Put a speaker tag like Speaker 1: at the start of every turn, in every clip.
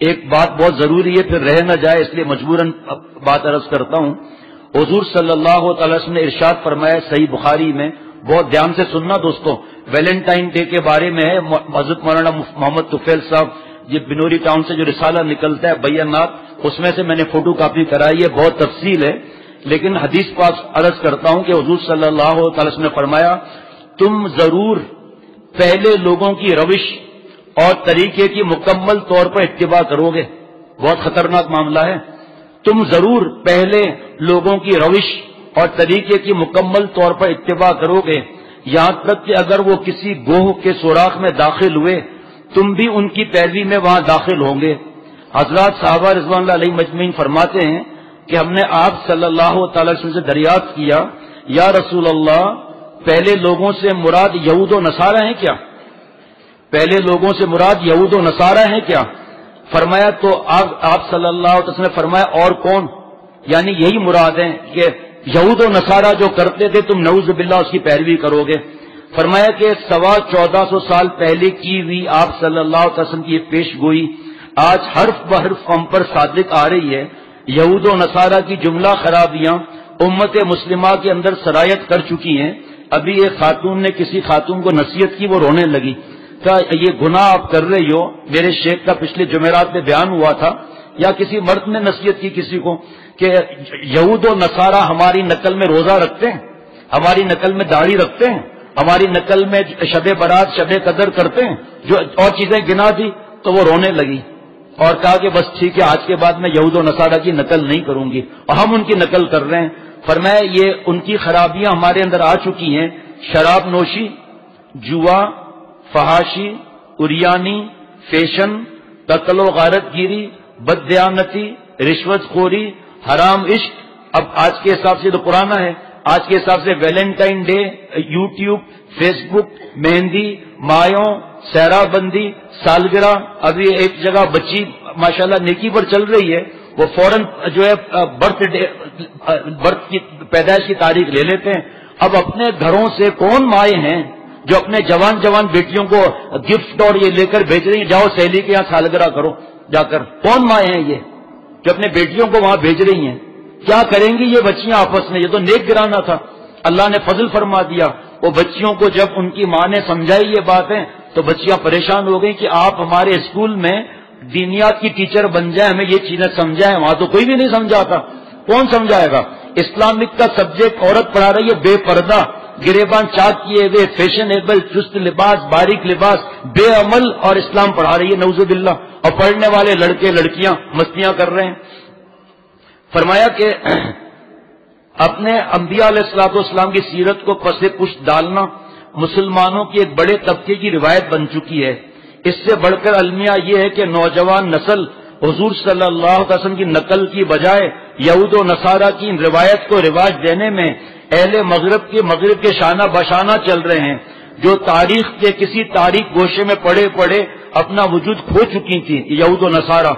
Speaker 1: ایک بات بہت ضروری ہے، پھر رہ نہ جائے اس لیے مجبوراً بات عرض کرتا ہوں۔ حضور صلی اللہ تعالی وسلم نے ارشاد فرمایا صحیح بخاری میں، بہت دھیان سے سننا دوستوں، ویلنٹائن ڈے کے بارے میں ہے، حضرت مولانا محمد طفیل صاحب یہ بنوری ٹاؤن سے جو رسالہ نکلتا ہے بیانات، اس میں سے میں نے فوٹو کاپی کرائی ہے، بہت تفصیل ہے، لیکن حدیث پاک عرض کرتا ہوں کہ حضور صلی اللہ تعالی وسلم نے فرمایا تم ضرور پہلے لوگوں کی روش اور طریقے کی مکمل طور پر اتباع کرو گے۔ بہت خطرناک معاملہ ہے۔ تم ضرور پہلے لوگوں کی روش اور طریقے کی مکمل طور پر اتباع کرو گے، یہاں تک کہ اگر وہ کسی گوہ کے سوراخ میں داخل ہوئے تم بھی ان کی پیروی میں وہاں داخل ہوں گے۔ حضرات صحابہ رضوان اللہ علیہ مجمعین فرماتے ہیں کہ ہم نے آپ صلی اللہ تعالی وسلم سے دریافت کیا، یا رسول اللہ پہلے لوگوں سے مراد یہود و نصارہ ہیں کیا؟ پہلے لوگوں سے مراد یہود و نصارہ ہیں کیا؟ فرمایا تو آپ صلی اللہ علیہ وسلم نے فرمایا اور کون؟ یعنی یہی مراد ہے کہ یہود و نصارہ جو کرتے تھے تم نعوذ باللہ اس کی پیروی کرو گے۔ فرمایا کہ 1400 سال پہلے کی ہوئی آپ صلی اللہ علیہ وسلم کی یہ پیش گوئی آج حرف بحرف ہم پر صادق آ رہی ہے۔ یہود و نصارہ کی جملہ خرابیاں امت مسلمہ کے اندر سرایت کر چکی ہیں۔ ابھی ایک خاتون نے کسی خاتون کو نصیحت کی، وہ رونے لگی، کہ یہ گناہ آپ کر رہی ہو، میرے شیخ کا پچھلے جمعرات میں بیان ہوا تھا، یا کسی مرد نے نصیحت کی کسی کو کہ یہود و نصارہ ہماری نقل میں روزہ رکھتے ہیں، ہماری نقل میں داڑھی رکھتے ہیں، ہماری نقل میں شب برات شب قدر کرتے ہیں، جو اور چیزیں گنا دی، تو وہ رونے لگی اور کہا کہ بس ٹھیک ہے آج کے بعد میں یہود و نصارہ کی نقل نہیں کروں گی، اور ہم ان کی نقل کر رہے ہیں۔ فرمایا یہ ان کی خرابیاں ہمارے اندر آ چکی ہیں، شراب نوشی، جوا، فحاشی، اریانی، فیشن، قتل و غارت گیری، بددیانتی، رشوت خوری، حرام عشق۔ اب آج کے حساب سے تو پرانا ہے، آج کے حساب سے ویلنٹائن ڈے، یوٹیوب، فیس بک، مہندی، مایوں، سہرا بندی، سالگرہ۔ ابھی ایک جگہ بچی ماشاءاللہ نیکی پر چل رہی ہے، وہ فوراً جو ہے برتھ کی پیدائش کی تاریخ لے لیتے ہیں۔ اب اپنے گھروں سے کون مائیں ہیں جو اپنے جوان بیٹیوں کو گفٹ اور یہ لے کر بھیج رہی ہیں، جاؤ سہیلی کے یہاں سالگرہ کرو جا کر؟ کون مائیں ہیں یہ جو اپنے بیٹیوں کو وہاں بھیج رہی ہیں؟ کیا کریں گی یہ بچیاں آپس میں؟ یہ تو نیک گرانا تھا، اللہ نے فضل فرما دیا۔ وہ بچیوں کو جب ان کی ماں نے سمجھائی یہ باتیں تو بچیاں پریشان ہو گئی کہ آپ ہمارے اسکول میں دینیات کی ٹیچر بن جائیں، ہمیں یہ چیزیں سمجھائیں۔ وہاں تو کوئی بھی نہیں سمجھاتا، کون سمجھائے گا؟ اسلامک کا سبجیکٹ عورت پڑھا رہی ہے بے پردہ، گریبان چاک کیے ہوئے، فیشنیبل، چست لباس، باریک لباس، بے عمل، اور اسلام پڑھا رہی ہے نعوذ باللہ، اور پڑھنے والے لڑکے لڑکیاں مستیاں کر رہے ہیں۔ فرمایا کہ اپنے انبیاء علیہ الصلوۃ والسلام کی سیرت کو پس پشت ڈالنا مسلمانوں کی ایک بڑے طبقے کی روایت بن چکی ہے۔ اس سے بڑھ کر المیہ یہ ہے کہ نوجوان نسل حضور صلی اللہ علیہ وسلم کی نقل کی بجائے یہود و نصارہ کی روایت کو رواج دینے میں اہل مغرب کے شانہ بشانہ چل رہے ہیں، جو تاریخ کے کسی تاریخ گوشے میں پڑے پڑے اپنا وجود کھو چکی تھی یہود و نصارہ۔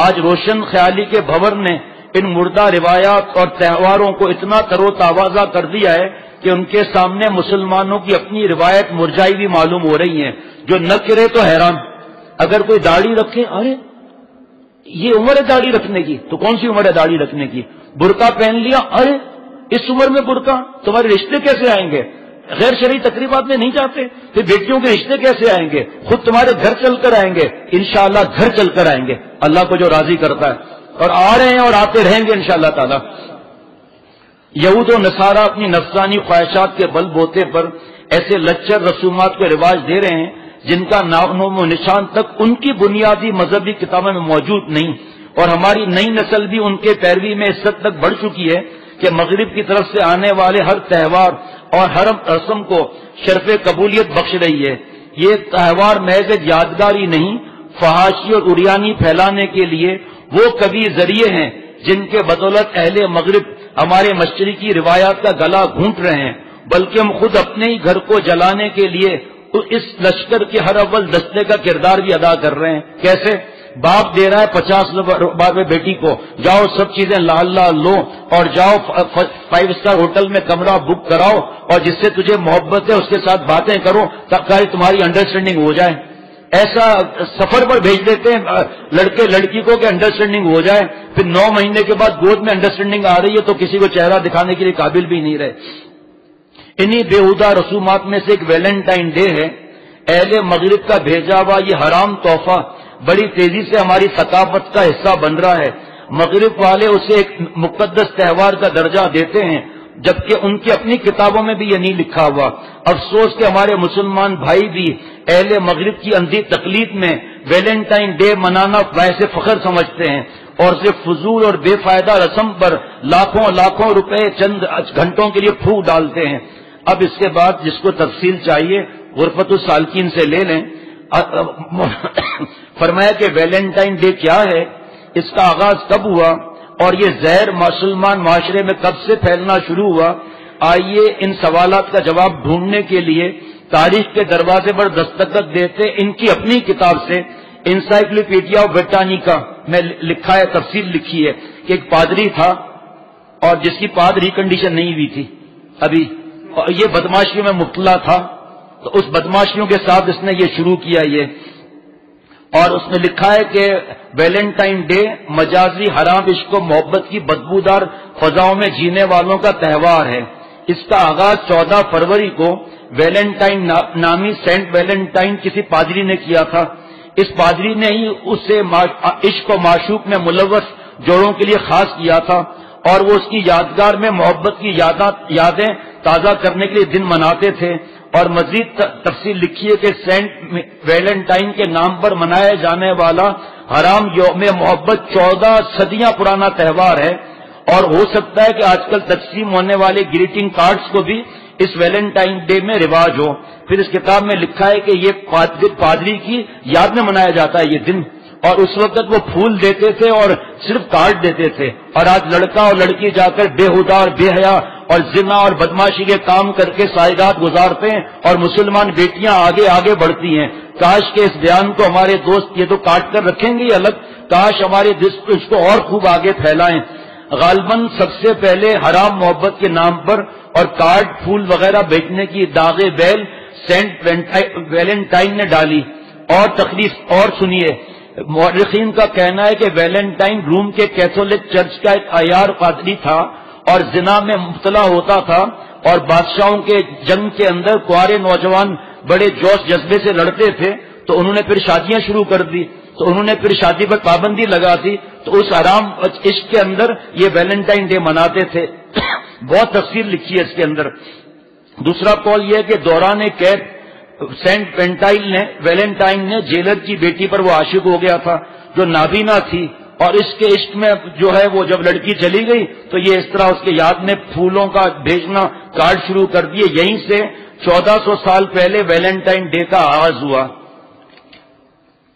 Speaker 1: آج روشن خیالی کے بھور نے ان مردہ روایات اور تہواروں کو اتنا تر و تازہ کر دیا ہے کہ ان کے سامنے مسلمانوں کی اپنی روایت مرجائی بھی معلوم ہو رہی ہیں۔ جو نہ کرے تو حیران، اگر کوئی داڑھی رکھے، ارے یہ عمر ہے داڑھی رکھنے کی، تو کون سی عمر ہے داڑھی رکھنے کی؟ برقع پہن لیا، ارے اس عمر میں برقع، تمہارے رشتے کیسے آئیں گے؟ غیر شرعی تقریبات میں نہیں جاتے، پھر بیٹیوں کے رشتے کیسے آئیں گے؟ خود تمہارے گھر چل کر آئیں گے، انشاءاللہ گھر چل کر آئیں گے، اللہ کو جو راضی کرتا ہے، اور آ رہے ہیں اور آتے رہیں گے انشاءاللہ تعالی۔ یہود و نصارہ اپنی نفسانی خواہشات کے بل بوتے پر ایسے لچر رسومات کو رواج دے رہے ہیں جن کا نام و نشان تک ان کی بنیادی مذہبی کتابوں میں موجود نہیں، اور ہماری نئی نسل بھی ان کے پیروی میں اس حد تک بڑھ چکی ہے کہ مغرب کی طرف سے آنے والے ہر تہوار اور ہر رسم کو شرف قبولیت بخش رہی ہے۔ یہ تہوار محض ایک یادگار ہی نہیں، فحاشی اور اریانی پھیلانے کے لیے وہ کبھی ذریعے ہیں جن کے بدولت اہل مغرب ہمارے مشرقی روایات کا گلا گھونٹ رہے ہیں، بلکہ ہم خود اپنے ہی گھر کو جلانے کے لیے اس لشکر کے ہر اول دستے کا کردار بھی ادا کر رہے ہیں۔ کیسے؟ باپ دے رہا ہے 50 روپے بیٹی کو، جاؤ سب چیزیں لال لو اور جاؤ 5 اسٹار ہوٹل میں کمرہ بک کراؤ، اور جس سے تجھے محبت ہے اس کے ساتھ باتیں کرو تاکہ تمہاری انڈرسٹینڈنگ ہو جائے۔ ایسا سفر پر بھیج دیتے ہیں لڑکے لڑکی کو کہ انڈرسٹینڈنگ ہو جائے، پھر 9 مہینے کے بعد گود میں انڈرسٹینڈنگ آ رہی ہے تو کسی کو چہرہ دکھانے کے لیے قابل بھی نہیں رہے۔ انہی بےہودہ رسومات میں سے ایک ویلنٹائن ڈے ہے، اہل مغرب کا بھیجا ہوا یہ حرام تحفہ بڑی تیزی سے ہماری ثقافت کا حصہ بن رہا ہے۔ مغرب والے اسے ایک مقدس تہوار کا درجہ دیتے ہیں، جبکہ ان کی اپنی کتابوں میں بھی یہ نہیں لکھا ہوا۔ افسوس کہ ہمارے مسلمان بھائی بھی اہل مغرب کی اندھی تقلید میں ویلنٹائن ڈے منانا باعث فخر سمجھتے ہیں اور صرف فضول اور بے فائدہ رسم پر لاکھوں روپے چند گھنٹوں کے لیے پھونک ڈالتے ہیں۔ اب اس کے بعد جس کو تفصیل چاہیے غرفت السالکین سے لے لیں۔ فرمایا کہ ویلنٹائن ڈے کیا ہے، اس کا آغاز کب ہوا اور یہ زہر مسلمان معاشرے میں کب سے پھیلنا شروع ہوا۔ آئیے ان سوالات کا جواب ڈھونڈنے کے لیے تاریخ کے دروازے پر دستخط دیتے ان کی اپنی کتاب سے انسائکلوپیڈیا آف بریٹانیکا میں لکھا ہے، تفصیل لکھی ہے کہ ایک پادری تھا اور جس کی پاد ریکنڈیشن نہیں ہوئی تھی ابھی، اور یہ بدماشیوں میں مبتلا تھا، تو اس بدماشیوں کے ساتھ اس نے یہ شروع کیا یہ، اور اس نے لکھا ہے کہ ویلنٹائن ڈے مجازی حرام عشق و محبت کی بدبودار فضاؤں میں جینے والوں کا تہوار ہے۔ اس کا آغاز 14 فروری کو ویلنٹائن نامی سینٹ ویلنٹائن کسی پادری نے کیا تھا۔ اس پادری نے ہی اسے عشق و معشوق میں ملوث جوڑوں کے لیے خاص کیا تھا، اور وہ اس کی یادگار میں محبت کی یادیں تازہ کرنے کے لیے دن مناتے تھے۔ اور مزید تفصیل لکھی ہے کہ سینٹ ویلنٹائن کے نام پر منایا جانے والا حرام یوم محبت 14 صدیاں پرانا تہوار ہے، اور ہو سکتا ہے کہ آج کل تقسیم ہونے والے گریٹنگ کارڈز کو بھی اس ویلنٹائن ڈے میں رواج ہو۔ پھر اس کتاب میں لکھا ہے کہ یہ پادری کی یاد میں منایا جاتا ہے یہ دن، اور اس وقت وہ پھول دیتے تھے اور صرف کارڈ دیتے تھے، اور آج لڑکا اور لڑکی جا کر بےہودہ اور بے حیا اور زنا اور بدماشی کے کام کر کے سائیگات گزارتے ہیں، اور مسلمان بیٹیاں آگے آگے بڑھتی ہیں۔ کاش کہ اس بیان کو ہمارے دوست یہ تو کاٹ کر رکھیں گے الگ، کاش ہمارے اس کو اور خوب آگے پھیلائیں۔ غالباً سب سے پہلے حرام محبت کے نام پر اور کارڈ پھول وغیرہ بیچنے کی داغ بیل سینٹ ویلنٹائن نے ڈالی۔ اور تخلیص اور سنیے، مورخین کا کہنا ہے کہ ویلنٹائن روم کے کیتھولک چرچ کا ایک عیار پادری تھا اور زنا میں مبتلا ہوتا تھا، اور بادشاہوں کے جنگ کے اندر کنوارے نوجوان بڑے جوش جذبے سے لڑتے تھے، تو انہوں نے پھر شادیاں شروع کر دی، تو انہوں نے پھر شادی پر پابندی لگا دی، تو اس حرام عشق کے اندر یہ ویلنٹائن ڈے مناتے تھے۔ بہت تفصیل لکھی ہے اس کے اندر۔ دوسرا قول یہ ہے کہ دوران قید سینٹ ویلنٹائن نے جیلر کی بیٹی پر وہ عاشق ہو گیا تھا جو نابینا تھی، اور اس کے عشق میں جو ہے وہ جب لڑکی چلی گئی تو یہ اس طرح اس کے یاد میں پھولوں کا بھیجنا کارڈ شروع کر دیے۔ یہیں سے 1400 سال پہلے ویلنٹائن ڈے کا آغاز ہوا۔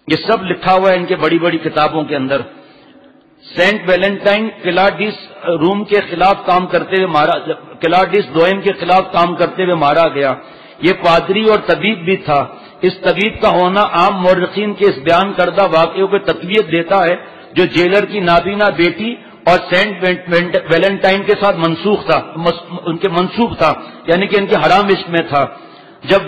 Speaker 1: یہ سب لکھا ہوا ہے ان کے بڑی بڑی کتابوں کے اندر۔ سینٹ ویلنٹائن کلاڈیس روم کے خلاف کام کرتے ہوئے کلاڈیس دوئم کے خلاف کام کرتے ہوئے مارا گیا۔ یہ پادری اور طبیب بھی تھا۔ اس طبیب کا ہونا عام مورخین کے اس بیان کردہ واقعوں کو تقویت دیتا ہے جو جیلر کی نابینا بیٹی اور سینٹ ویلنٹائن کے ساتھ منسوخ تھا، یعنی کہ ان کے حرام عشق میں تھا۔ جب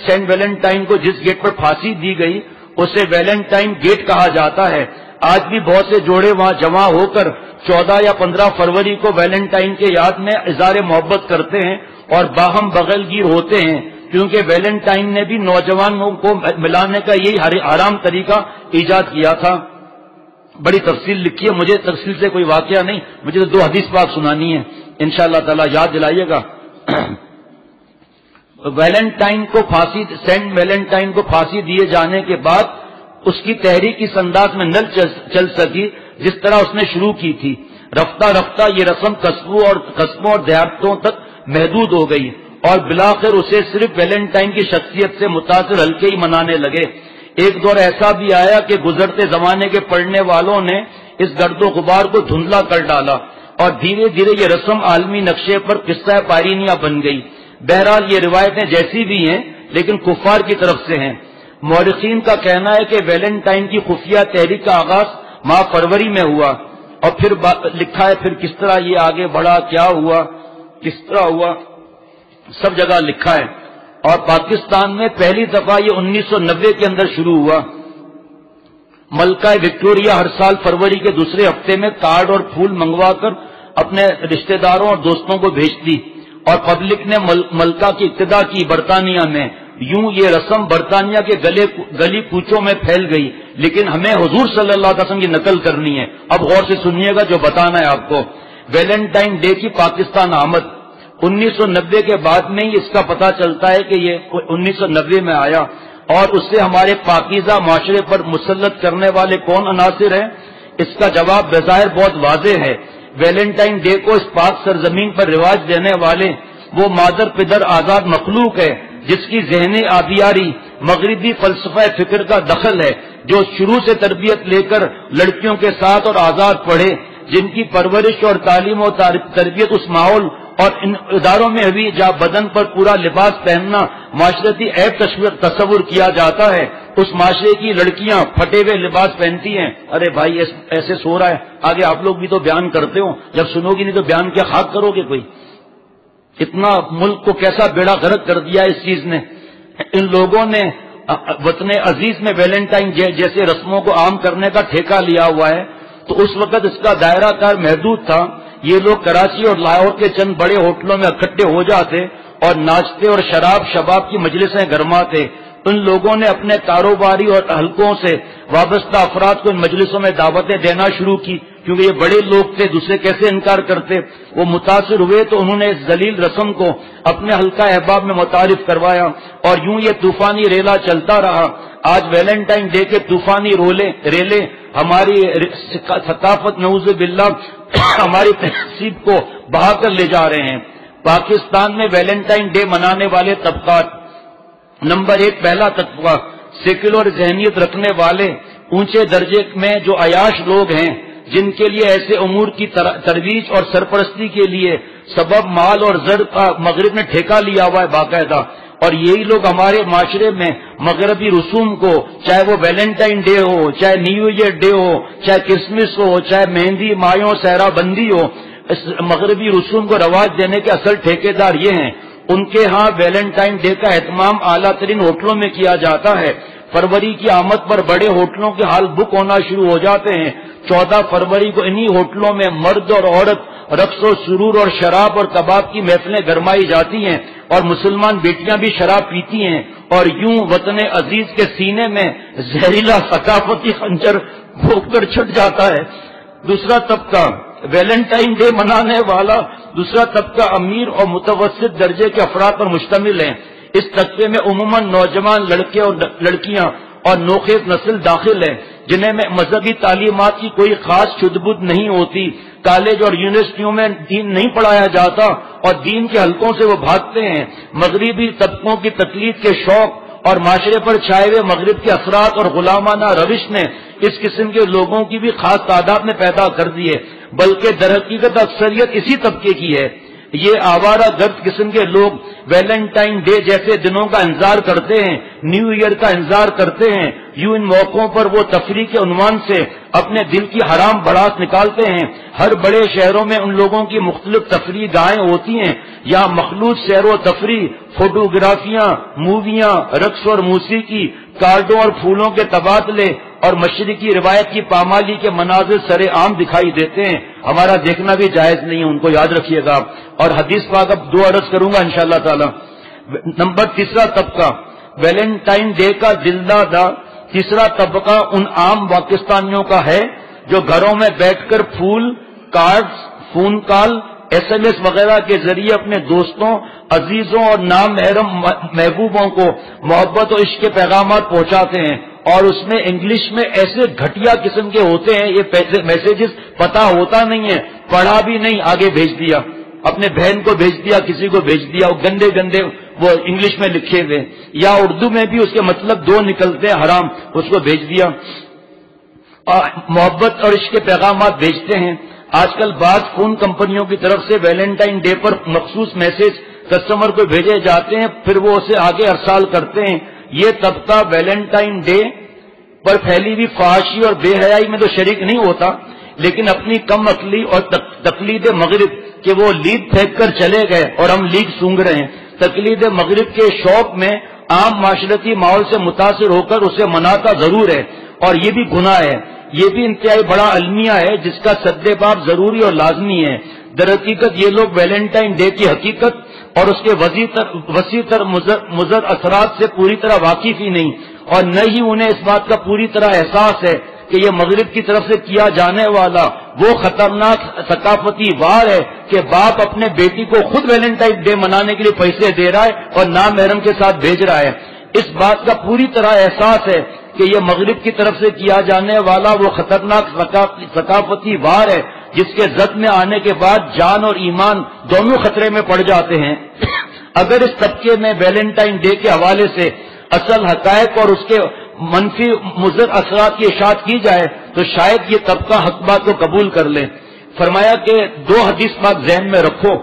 Speaker 1: سینٹ ویلنٹائن کو جس گیٹ پر پھانسی دی گئی اسے ویلنٹائن گیٹ کہا جاتا ہے۔ آج بھی بہت سے جوڑے وہاں جمع ہو کر 14 یا 15 فروری کو ویلنٹائن کے یاد میں اظہار محبت کرتے ہیں اور باہم بغل گیر ہوتے ہیں، کیونکہ ویلنٹائن نے بھی نوجوانوں کو ملانے کا یہی حرام طریقہ ایجاد کیا تھا۔ بڑی تفصیل لکھی ہے، مجھے تفصیل سے کوئی واقعہ نہیں، مجھے تو 2 حدیث پاک سنانی ہے، انشاءاللہ تعالی یاد دلائیے گا۔ سینٹ ویلنٹائن کو پھانسی دیے جانے کے بعد اس کی تحریک اس انداز میں نہ چل سکی جس طرح اس نے شروع کی تھی۔ رفتہ رفتہ یہ رسم قصبوں اور دیہاتوں تک محدود ہو گئی، اور بلاخر اسے صرف ویلنٹائن کی شخصیت سے متاثر حلقے ہی منانے لگے۔ ایک دور ایسا بھی آیا کہ گزرتے زمانے کے پڑھنے والوں نے اس گرد و غبار کو دھندلا کر ڈالا، اور دھیرے دھیرے یہ رسم عالمی نقشے پر قصہ پائرینیاں بن گئی۔ بہرحال یہ روایتیں جیسی بھی ہیں لیکن کفار کی طرف سے ہیں۔ مورخین کا کہنا ہے کہ ویلنٹائن کی خفیہ تحریک کا آغاز ماہ فروری میں ہوا، اور پھر لکھا ہے پھر کس طرح یہ آگے بڑھا، کیا ہوا، کس طرح ہوا، سب جگہ لکھا ہے۔ اور پاکستان میں پہلی دفعہ یہ 1990 کے اندر شروع ہوا۔ ملکہ وکٹوریہ ہر سال فروری کے دوسرے ہفتے میں کارڈ اور پھول منگوا کر اپنے رشتہ داروں اور دوستوں کو بھیجتی، اور پبلک نے ملکہ کی ابتدا کی برطانیہ میں۔ یوں یہ رسم برطانیہ کے گلی کوچوں میں پھیل گئی، لیکن ہمیں حضور صلی اللہ علیہ وسلم کی نقل کرنی ہے۔ اب غور سے سنیے گا جو بتانا ہے آپ کو۔ ویلنٹائن ڈے کی پاکستان آمد 1990 کے بعد میں ہی اس کا پتہ چلتا ہے کہ یہ 1990 میں آیا، اور اس سے ہمارے پاکیزہ معاشرے پر مسلط کرنے والے کون عناصر ہیں؟ اس کا جواب بظاہر بہت واضح ہے۔ ویلنٹائن ڈے کو اس پاک سرزمین پر رواج دینے والے وہ مادر پدر آزاد مخلوق ہے جس کی ذہنی آبیاری مغربی فلسفہ فکر کا دخل ہے، جو شروع سے تربیت لے کر لڑکیوں کے ساتھ اور آزاد پڑھے، جن کی پرورش اور تعلیم و تربیت اس ماحول اور ان اداروں میں ہوئی جہاں بدن پر پورا لباس پہننا معاشرتی عیب تصور کیا جاتا ہے۔ اس معاشرے کی لڑکیاں پھٹے ہوئے لباس پہنتی ہیں۔ ارے بھائی ایسے سو رہا ہے، آگے آپ لوگ بھی تو بیان کرتے ہو، جب سنو گی نہیں تو بیان کیا خاک کرو گے کوئی؟ اتنا ملک کو کیسا بیڑا غرق کر دیا اس چیز نے۔ ان لوگوں نے وطن عزیز میں ویلنٹائن جیسے رسموں کو عام کرنے کا ٹھیکہ لیا ہوا ہے، تو اس وقت اس کا دائرہ کار محدود تھا۔ یہ لوگ کراچی اور لاہور کے چند بڑے ہوٹلوں میں اکٹھے ہو جاتے اور ناچتے اور شباب کی مجلسیں گرماتے۔ ان لوگوں نے اپنے کاروباری اور حلقوں سے وابستہ افراد کو ان مجلسوں میں دعوتیں دینا شروع کی، کیونکہ یہ بڑے لوگ تھے، دوسرے کیسے انکار کرتے۔ وہ متاثر ہوئے تو انہوں نے اس ذلیل رسم کو اپنے حلقہ احباب میں متعارف کروایا، اور یوں یہ طوفانی ریلا چلتا رہا۔ آج ویلنٹائن ڈے کے طوفانی ریلے ہماری ثقافت نعوذ باللہ ہماری تہذیب کو بہا کر لے جا رہے ہیں۔ پاکستان میں ویلنٹائن ڈے منانے والے طبقات: نمبر 1، پہلا طبقہ سیکولر ذہنیت رکھنے والے اونچے درجے میں جو عیاش لوگ ہیں، جن کے لیے ایسے امور کی ترویج اور سرپرستی کے لیے سبب مال اور زر کا مغرب نے ٹھیکہ لیا ہوا ہے باقاعدہ، اور یہی لوگ ہمارے معاشرے میں مغربی رسوم کو، چاہے وہ ویلنٹائن ڈے ہو، چاہے نیو ایئر ڈے ہو، چاہے کرسمس ہو، چاہے مہندی مایوں سہرا بندی ہو، اس مغربی رسوم کو رواج دینے کے اصل ٹھیکیدار یہ ہیں۔ ان کے ہاں ویلنٹائن ڈے کا اہتمام اعلیٰ ترین ہوٹلوں میں کیا جاتا ہے۔ فروری کی آمد پر بڑے ہوٹلوں کے حال بک ہونا شروع ہو جاتے ہیں۔ 14 فروری کو انہی ہوٹلوں میں مرد اور عورت رقص و سرور اور شراب اور کباب کی محفلیں گرمائی جاتی ہیں، اور مسلمان بیٹیاں بھی شراب پیتی ہیں، اور یوں وطن عزیز کے سینے میں زہریلا ثقافتی خنجر بھونک کر چھٹ جاتا ہے۔ دوسرا طبقہ ویلنٹائن ڈے منانے والا دوسرا طبقہ امیر اور متوسط درجے کے افراد پر مشتمل ہے۔ اس طبقے میں عموماً نوجوان لڑکے اور لڑکیاں اور نوخیز نسل داخل ہے، جنہیں میں مذہبی تعلیمات کی کوئی خاص شد بد نہیں ہوتی۔ کالج اور یونیورسٹیوں میں دین نہیں پڑھایا جاتا اور دین کے حلقوں سے وہ بھاگتے ہیں۔ مغربی طبقوں کی تقلید کے شوق اور معاشرے پر چھائے ہوئے مغرب کے اثرات اور غلامانہ روش نے اس قسم کے لوگوں کی بھی خاص تعداد میں پیدا کر دی ہے، بلکہ درحقیقت اکثریت اسی طبقے کی ہے۔ یہ آوارہ گرد قسم کے لوگ ویلنٹائن ڈے جیسے دنوں کا انتظار کرتے ہیں، نیو ایئر کا انتظار کرتے ہیں۔ یوں ان موقعوں پر وہ تفریح کے عنوان سے اپنے دل کی حرام بڑاس نکالتے ہیں۔ ہر بڑے شہروں میں ان لوگوں کی مختلف تفریح گاہیں ہوتی ہیں۔ یہاں مخلوط سیر و تفریح، فوٹوگرافیاں، موویاں، رقص اور موسیقی، کارڈوں اور پھولوں کے تبادلے اور مشرقی روایت کی پامالی کے مناظر سر عام دکھائی دیتے ہیں۔ ہمارا دیکھنا بھی جائز نہیں ہے، ان کو یاد رکھیے گا۔ اور حدیث پاک اب 2 عرض کروں گا انشاءاللہ تعالی۔ نمبر 3 طبقہ ویلنٹائن ڈے کا دلدادہ تیسرا طبقہ ان عام پاکستانیوں کا ہے جو گھروں میں بیٹھ کر پھول، کارڈز، فون کال، SMS وغیرہ کے ذریعے اپنے دوستوں، عزیزوں اور نامحرم محبوبوں کو محبت و عشق کے پیغامات پہنچاتے ہیں، اور اس میں انگلش میں ایسے گھٹیا قسم کے ہوتے ہیں، یہ میسیجز پتہ ہوتا نہیں ہے، پڑھا بھی نہیں، آگے بھیج دیا، اپنے بہن کو بھیج دیا، کسی کو بھیج دیا، وہ گندے گندے وہ انگلش میں لکھے ہوئے، یا اردو میں بھی اس کے مطلب 2 نکلتے ہیں حرام، اس کو بھیج دیا۔ محبت اور عشق کے پیغامات بھیجتے ہیں۔ آج کل بعض فون کمپنیوں کی طرف سے ویلنٹائن ڈے پر مخصوص میسج کسٹمر کو بھیجے جاتے ہیں، پھر وہ اسے آگے ارسال کرتے ہیں۔ یہ طبقہ ویلنٹائن ڈے پر پھیلی ہوئی فحاشی اور بے حیائی میں تو شریک نہیں ہوتا، لیکن اپنی کم عقلی اور تقلید مغرب کہ وہ لیگ پھینک کر چلے گئے اور ہم لیگ سونگ رہے ہیں، تقلید مغرب کے شوق میں عام معاشرتی ماحول سے متاثر ہو کر اسے مناتا ضرور ہے، اور یہ بھی گناہ ہے، یہ بھی انتہائی بڑا المیہ ہے جس کا سد باب ضروری اور لازمی ہے۔ در حقیقت یہ لوگ ویلنٹائن ڈے کی حقیقت اور اس کے وسیع تر مضر اثرات سے پوری طرح واقف ہی نہیں، اور نہ ہی انہیں اس بات کا پوری طرح احساس ہے کہ یہ مغرب کی طرف سے کیا جانے والا وہ خطرناک ثقافتی وار ہے کہ باپ اپنے بیٹی کو خود ویلنٹائن ڈے منانے کے لیے پیسے دے رہا ہے اور نامحرم کے ساتھ بھیج رہا ہے۔ اس بات کا پوری طرح احساس ہے کہ یہ مغرب کی طرف سے کیا جانے والا وہ خطرناک ثقافتی وار ہے جس کے زد میں آنے کے بعد جان اور ایمان دونوں خطرے میں پڑ جاتے ہیں۔ اگر اس طبقے میں ویلنٹائن ڈے کے حوالے سے اصل حقائق اور اس کے منفی مضر اثرات کی اشاعت کی جائے تو شاید یہ طبقہ حق بات کو قبول کر لے۔ فرمایا کہ 2 حدیث بات ذہن میں رکھو،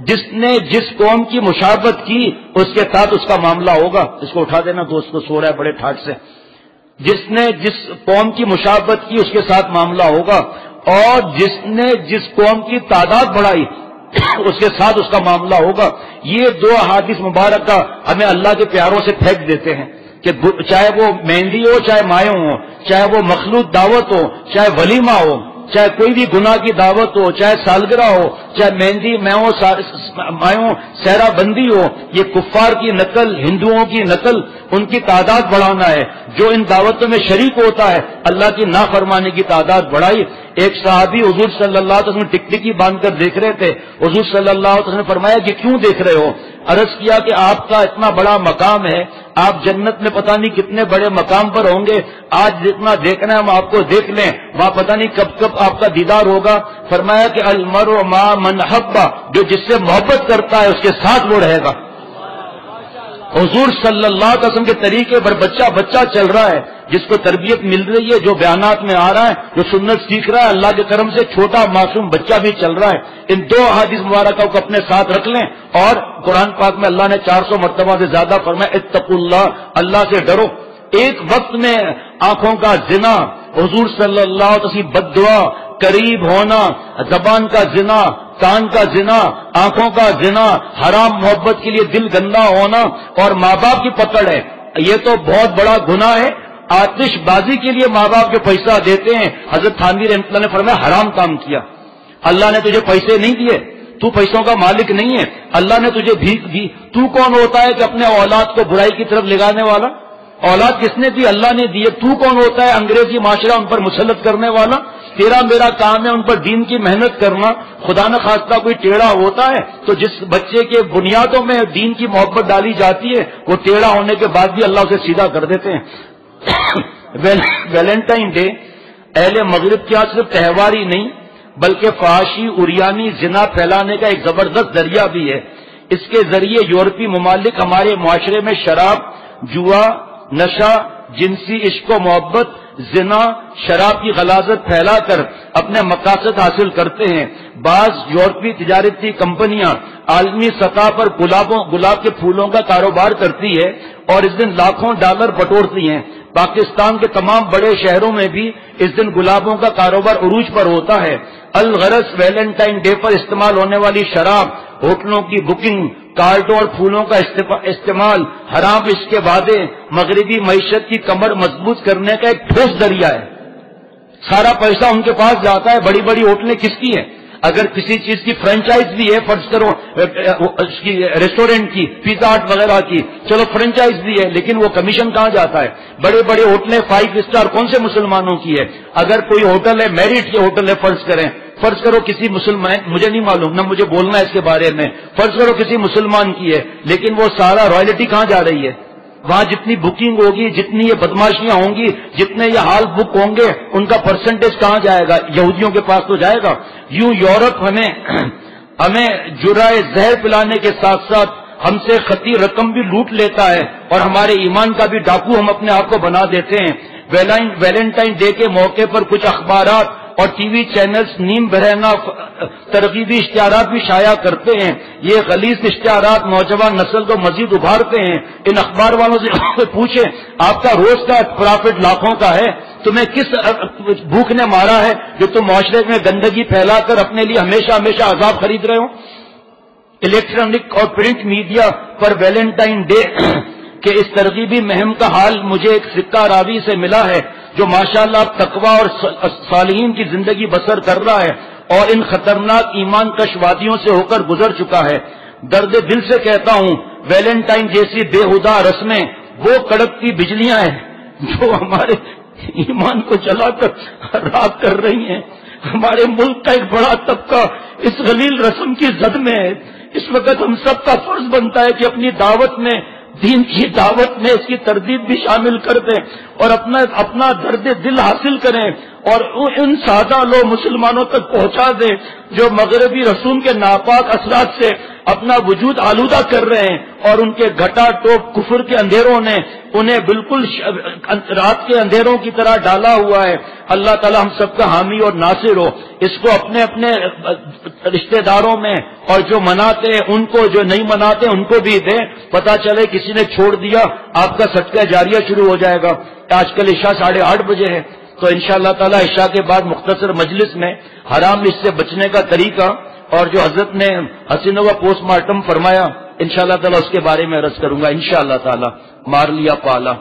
Speaker 1: جس نے جس قوم کی مشابہت کی اس کے ساتھ اس کا معاملہ ہوگا۔ اس کو اٹھا دینا، دوست کو سو رہا ہے بڑے ٹھاٹ سے۔ جس نے جس قوم کی مشابہت کی اس کے ساتھ معاملہ ہوگا، اور جس نے جس قوم کی تعداد بڑھائی اس کے ساتھ اس کا معاملہ ہوگا۔ یہ 2 احادیث مبارکہ ہمیں اللہ کے پیاروں سے پھینک دیتے ہیں کہ چاہے وہ مہندی ہو، چاہے مایوں ہو، چاہے وہ مخلوط دعوت ہو، چاہے ولیمہ ہو، چاہے کوئی بھی گناہ کی دعوت ہو، چاہے سالگرہ ہو، چاہے مہندی مایوں سہرا بندی ہو، یہ کفار کی نقل، ہندوؤں کی نقل، ان کی تعداد بڑھانا ہے۔ جو ان دعوتوں میں شریک ہوتا ہے اللہ کی نافرمانی کی تعداد بڑھائی۔ ایک صحابی حضور صلی اللہ علیہ وسلم ٹکٹکی باندھ کر دیکھ رہے تھے۔ حضور صلی اللہ علیہ وسلم نے فرمایا کہ کیوں دیکھ رہے ہو؟ عرض کیا کہ آپ کا اتنا بڑا مقام ہے، آپ جنت میں پتہ نہیں کتنے بڑے مقام پر ہوں گے، آج جتنا دیکھنا ہے ہم آپ کو دیکھ لیں، وہاں پتہ نہیں کب کب آپ کا دیدار ہوگا۔ فرمایا کہ المرء مع من حب، جو جس سے محبت کرتا ہے اس کے ساتھ وہ رہے گا۔ حضور صلی اللہ علیہ وسلم کے طریقے پر بچہ چل رہا ہے، جس کو تربیت مل رہی ہے، جو بیانات میں آ رہا ہے، جو سنت سیکھ رہا ہے، اللہ کے کرم سے چھوٹا معصوم بچہ بھی چل رہا ہے۔ ان 2 احادیث مبارکہ کو اپنے ساتھ رکھ لیں، اور قرآن پاک میں اللہ نے 400 مرتبہ سے زیادہ فرمایا اتقوا اللہ، اللہ سے ڈرو۔ ایک وقت میں آنکھوں کا زنا، حضور صلی اللہ علیہ وسلم بد دعا، قریب ہونا، زبان کا زنا، کان کا زنا، آنکھوں کا زنا، حرام محبت کے لیے دل گندا ہونا، اور ماں باپ کی پکڑ ہے۔ یہ تو بہت بڑا گناہ ہے۔ آتش بازی کے لیے ماں باپ کے پیسہ دیتے ہیں، حضرت تھانوی رحمۃ اللہ نے فرمایا حرام کام کیا۔ اللہ نے تجھے پیسے نہیں دیے، تو پیسوں کا مالک نہیں ہے، اللہ نے تجھے بھیک دی۔ تو کون ہوتا ہے کہ اپنے اولاد کو برائی کی طرف لگانے والا؟ اولاد کس نے دی؟ اللہ نے دی۔ تو کون ہوتا ہے انگریزی معاشرہ ان پر مسلط کرنے والا؟ تیرا میرا کام ہے ان پر دین کی محنت کرنا۔ خدا نہ خواستہ کوئی ٹیڑھا ہوتا ہے تو جس بچے کے بنیادوں میں دین کی محبت ڈالی جاتی ہے وہ ٹیڑھا ہونے کے بعد بھی اللہ اسے سیدھا کر دیتے ہیں۔ ویلنٹائن ڈے اہل مغرب کیا صرف تہوار ہی نہیں بلکہ فحاشی، عریانی، زنا پھیلانے کا ایک زبردست ذریعہ بھی ہے۔ اس کے ذریعے یورپی ممالک ہمارے معاشرے میں شراب، جوا، نشہ، جنسی عشق و محبت، زنا، شراب کی غلاظت پھیلا کر اپنے مقاصد حاصل کرتے ہیں۔ بعض یورپی تجارتی کمپنیاں عالمی سطح پر گلاب کے پھولوں کا کاروبار کرتی ہے اور اس دن لاکھوں ڈالر بٹورتی ہیں۔ پاکستان کے تمام بڑے شہروں میں بھی اس دن گلابوں کا کاروبار عروج پر ہوتا ہے۔ الغرض ویلنٹائن ڈے پر استعمال ہونے والی شراب، ہوٹلوں کی بکنگ، کارڈوں اور پھولوں کا استعمال، حرام عشق کے وعدے، مغربی معیشت کی کمر مضبوط کرنے کا ایک ٹھوس ذریعہ ہے۔ سارا پیسہ ان کے پاس جاتا ہے۔ بڑی بڑی ہوٹلیں کس کی ہیں؟ اگر کسی چیز کی فرینچائز بھی ہے، فرض کرو اس کی ریسٹورینٹ کی، پیزا ہٹ وغیرہ کی، چلو فرینچائز بھی ہے، لیکن وہ کمیشن کہاں جاتا ہے؟ بڑے بڑے ہوٹلیں 5 اسٹار کون سے مسلمانوں کی ہے؟ اگر کوئی ہوٹل ہے، میرٹ کے ہوٹل ہے، فرض کرو کسی مسلمان، مجھے نہیں معلوم نہ مجھے بولنا ہے اس کے بارے میں، فرض کرو کسی مسلمان کی ہے، لیکن وہ سارا رائلٹی کہاں جا رہی ہے؟ وہاں جتنی بکنگ ہوگی، جتنی یہ بدماشیاں ہوں گی، جتنے یہ ہال بک ہوں گے، ان کا پرسنٹیج کہاں جائے گا؟ یہودیوں کے پاس تو جائے گا۔ یوں یورپ ہمیں جرعہ زہر پلانے کے ساتھ ساتھ ہم سے خطی رقم بھی لوٹ لیتا ہے، اور ہمارے ایمان کا بھی ڈاکو ہم اپنے آپ کو بنا دیتے ہیں۔ ویلنٹائن ڈے کے موقع پر کچھ اخبارات اور ٹی وی چینلز نیم برہنہ ترغیبی اشتہارات بھی شائع کرتے ہیں۔ یہ غلیظ اشتہارات نوجوان نسل کو مزید ابھارتے ہیں۔ ان اخبار والوں سے پوچھیں آپ کا روز کا پرافٹ لاکھوں کا ہے، تمہیں کس بھوک نے مارا ہے جو تم معاشرے میں گندگی پھیلا کر اپنے لیے ہمیشہ عذاب خرید رہے ہو؟ الیکٹرانک اور پرنٹ میڈیا پر ویلنٹائن ڈے کہ اس ترغیبی مہم کا حال مجھے ایک سکہ راوی سے ملا ہے جو ماشاءاللہ تقوی اور صالحین کی زندگی بسر کر رہا ہے اور ان خطرناک ایمان کش وادیوں سے ہو کر گزر چکا ہے. درد دل سے کہتا ہوں ویلنٹائن جیسی بےہودہ رسمیں وہ کڑکتی بجلیاں ہیں جو ہمارے ایمان کو جلا کر راکھ کر رہی ہیں. ہمارے ملک کا ایک بڑا طبقہ اس غلیل رسم کی زد میں ہے. اس وقت ہم سب کا فرض بنتا ہے کہ اپنی دعوت میں، دین کی دعوت میں اس کی تردید بھی شامل کر دیں اور اپنا درد دل حاصل کریں اور ان سادہ لو مسلمانوں تک پہنچا دیں جو مغربی رسوم کے ناپاک اثرات سے اپنا وجود آلودہ کر رہے ہیں اور ان کے گھٹا ٹوپ کفر کے اندھیروں نے انہیں بالکل رات کے اندھیروں کی طرح ڈالا ہوا ہے. اللہ تعالی ہم سب کا حامی اور ناصر ہو. اس کو اپنے اپنے رشتہ داروں میں اور جو مناتے ہیں ان کو، جو نہیں مناتے ان کو بھی دیں. پتہ چلے کسی نے چھوڑ دیا آپ کا صدقہ جاریہ شروع ہو جائے گا. آج کل عشاء 8:30 بجے ہے تو انشاءاللہ تعالی عشاء کے بعد مختصر مجلس میں حرام اس سے بچنے کا طریقہ اور جو حضرت نے حسینوں کا پوسٹ مارٹم فرمایا انشاءاللہ تعالی اس کے بارے میں عرض کروں گا انشاءاللہ تعالی. مار لیا پالا